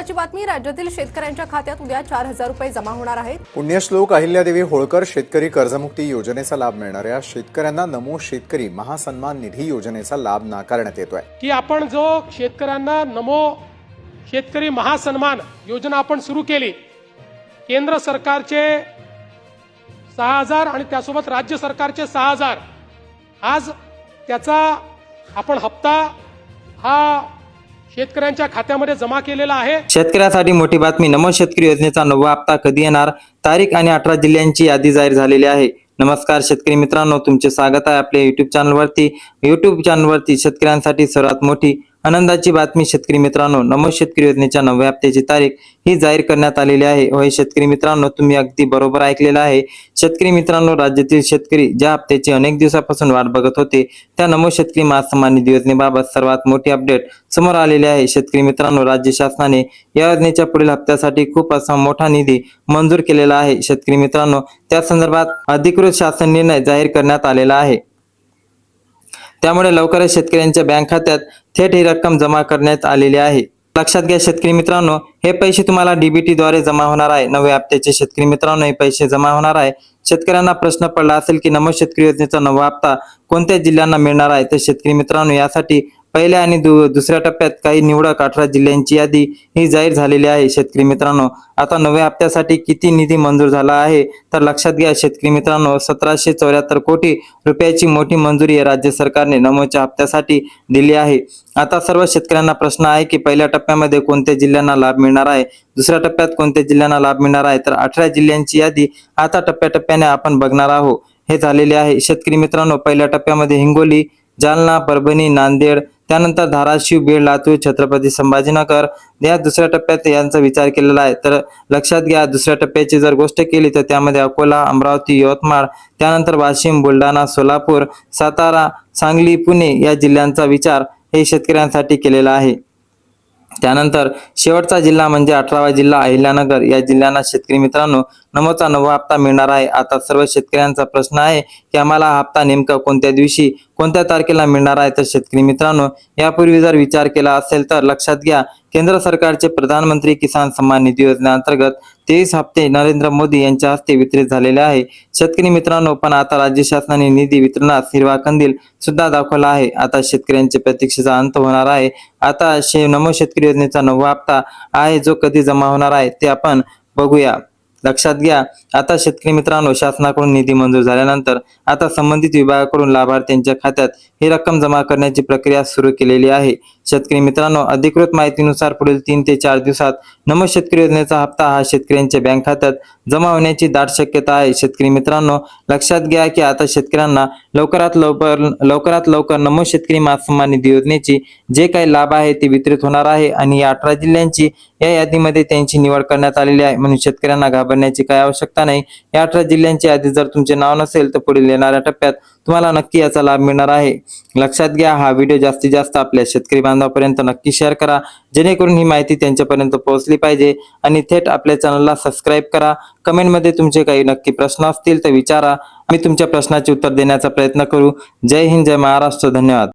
महत्त्वाची बातमी, राज्यातील शेतकऱ्यांच्या खात्यात उद्या 4,000 रुपये जमा होणार आहेत। पुण्यश्लोक अहिल्यादेवी होळकर शेतकरी कर्जमुक्ती योजनेचा लाभ मिळणाऱ्या शेतकऱ्यांना नमो शेतकरी महासन्मान निधी योजनेचा लाभ नाकारण्यात येतोय। की आपण जो शेतकऱ्यांना नमो शेतकरी महासन्मान योजना आपण सुरू केली, केंद्र सरकारचे 6,000 आणि त्यासोबत राज्य सरकारचे 6,000, आज त्याचा आपण हप्ता हा शेतकऱ्यांच्या खात्यामध्ये जमा केलेला आहे। शेतकऱ्यासाठी मोठी बातमी, नमो शेतकरी योजनेचा 9वा हप्ता कधी येणार, तारीख आणि 18 जिल्ह्यांची यादी जाहीर झालेली आहे। नमस्कार शेतकरी मित्रांनो, तुमचे स्वागत आहे आपल्या YouTube चॅनलवरती। शेतकऱ्यांसाठी सर्वात मोठी आनंदाची बातमी शेतकरी मित्रांनो, नमो शेतकरी योजनेच्या 9व्या हप्त्याची तारीख ही जाहीर करण्यात आलेली आहे। होय शेतकरी मित्रांनो, तुम्ही अगदी बरोबर ऐकलेलं आहे। शेतकरी मित्रांनो, राज्यातील शेतकरी ज्या हप्त्याची अनेक दिवसापासून वाट बघत होते, त्या नमो शेतकरी महासन्मान निधी योजनेबाबत सर्वात मोठी अपडेट समोर आलेली आहे। शेतकरी मित्रांनो, राज्य शासनाने या योजनेच्या पुढील हप्त्यासाठी खूप असा मोठा निधी मंजूर केलेला आहे। शेतकरी मित्रांनो, त्या संदर्भात अधिकृत शासन निर्णय जाहीर करण्यात आलेला आहे। त्यामुळे लवकरच शेतकऱ्यांच्या बँक खात्यात थेट ही रक्कम जमा करण्यात आलेली आहे। लक्षात घ्या शेतकरी मित्रांनो, हे पैसे तुम्हाला डीबीटी द्वारे जमा होणार आहे। 9व्या हप्त्याचे शेतकरी मित्रांनो हे पैसे जमा होणार आहे। शेतकऱ्यांना प्रश्न पडला असेल की नमो शेतकरी योजनेचा 9वा हप्ता कोणत्या जिल्ह्यांना मिळणार आहे, तर शेतकरी मित्रांनो यासाठी पहिल्या आणि दुसऱ्या टप्प्यात काही निवडक 18 जिल्ह्यांची यादी ही जाहीर झालेली आहे। शेतकरी मित्रांनो, आता 9व्या हप्त्यासाठी किती निधी मंजूर झाला आहे, तर लक्षात घ्या शेतकरी मित्रांनो, 1774 कोटी रुपयाची मोठी मंजुरी राज्य सरकारने नमोच्या हप्त्यासाठी दिली आहे। आता सर्व शेतकऱ्यांना प्रश्न आहे की पहिल्या टप्प्यामध्ये कोणत्या जिल्ह्यांना लाभ मिळणार आहे, दुसऱ्या टप्प्यात कोणत्या जिल्ह्यांना लाभ मिळणार आहे, तर 18 जिल्ह्यांची यादी आता टप्प्याटप्प्याने आपण बघणार आहोत। हे झालेले आहे। शेतकरी मित्रांनो, पहिल्या टप्प्यामध्ये हिंगोली, जालना, परभणी, नांदेड, त्यानंतर धाराशिव, बीड, लातूर, छत्रपती संभाजीनगर या दुसऱ्या टप्प्यात यांचा विचार केलेला आहे। तर लक्षात घ्या, दुसऱ्या टप्प्याची जर गोष्ट केली तर त्यामध्ये अकोला, अमरावती, यवतमाळ, त्यानंतर वाशिम, बुलढाणा, सोलापूर, सातारा, सांगली, पुणे या जिल्ह्यांचा विचार हे शेतकऱ्यांसाठी केलेला आहे। त्यानंतर शेवटचा जिल्हा म्हणजे 18वा जिल्हा अहिल्यानगर, या जिल्ह्यांना शेतकरी मित्रांनो नमोचा 9वा हप्ता मिळणार आहे। आता सर्व शेतकऱ्यांचा प्रश्न आहे की आम्हाला हा हप्ता नेमका कोणत्या दिवशी कोणत्या तारखेला मिळणार आहे, तर शेतकरी मित्रांनो यापूर्वी जर विचार केला असेल तर लक्षात घ्या, केंद्र सरकारचे प्रधानमंत्री किसान सन्मान निधी योजनेअंतर्गत 23 हप्ते नरेंद्र मोदी यांच्या हस्ते वितरित झालेले आहे। शेतकरी मित्रांनो, पण आता राज्य शासनाने निधी वितरणास हिरवा कंदील सुद्धा दाखवला आहे। आता शेतकऱ्यांच्या प्रतीक्षेचा अंत होणार आहे। आता नमो शेतकरी योजनेचा 9वा हप्ता आहे जो कधी जमा होणार आहे ते आपण बघूया। लक्षात घ्या, आता शेतकरी मित्रांनो, शासनाकडून निधी मंजूर झाल्यानंतर आता संबंधित विभागाकडून लाभार्थ्यांच्या खात्यात ही रक्कम जमा करण्याची प्रक्रिया सुरू केलेली आहे। शेतकरी मित्रांनो, अधिकृत माहितीनुसार पुढील 3 ते 4 दिवसात नमो शेतकरी योजनेचा हप्ता हा शेतकऱ्यांच्या बँक खात्यात जमा होण्याची दाट शक्यता आहे। शेतकरी मित्रांनो, लक्षात घ्या की आता शेतकऱ्यांना लवकरात लवकर नमो शेतकरी महासन्मान निधी योजनेची जे काही लाभ आहे ते वितरित होणार आहे आणि या 18 जिल्ह्यांची या यादीमध्ये त्यांची निवड करण्यात आलेली आहे। म्हणून शेतकऱ्यांना घाबरण्याची काही आवश्यकता नाही। या 18 जिल्ह्यांची यादी जर तुमचे नाव नसेल तर पुढील येणाऱ्या टप्प्यात तुम्हाला नक्की याचा लाभ मिळणार आहे। लक्षात घ्या, हा व्हिडिओ जास्तीत जास्त आपल्या शेतकरी बांधवांपर्यंत नक्की शेअर करा, जेणेकरून ही माहिती त्यांच्यापर्यंत पोहोचली पाहिजे। आणि थेट आपल्या चॅनलला सबस्क्राईब करा। कमेंटमध्ये तुमचे काही नक्की प्रश्न असतील तर विचारा, आम्ही तुमच्या प्रश्नाचे उत्तर देण्याचा प्रयत्न करू। जय हिंद, जय महाराष्ट्र, धन्यवाद।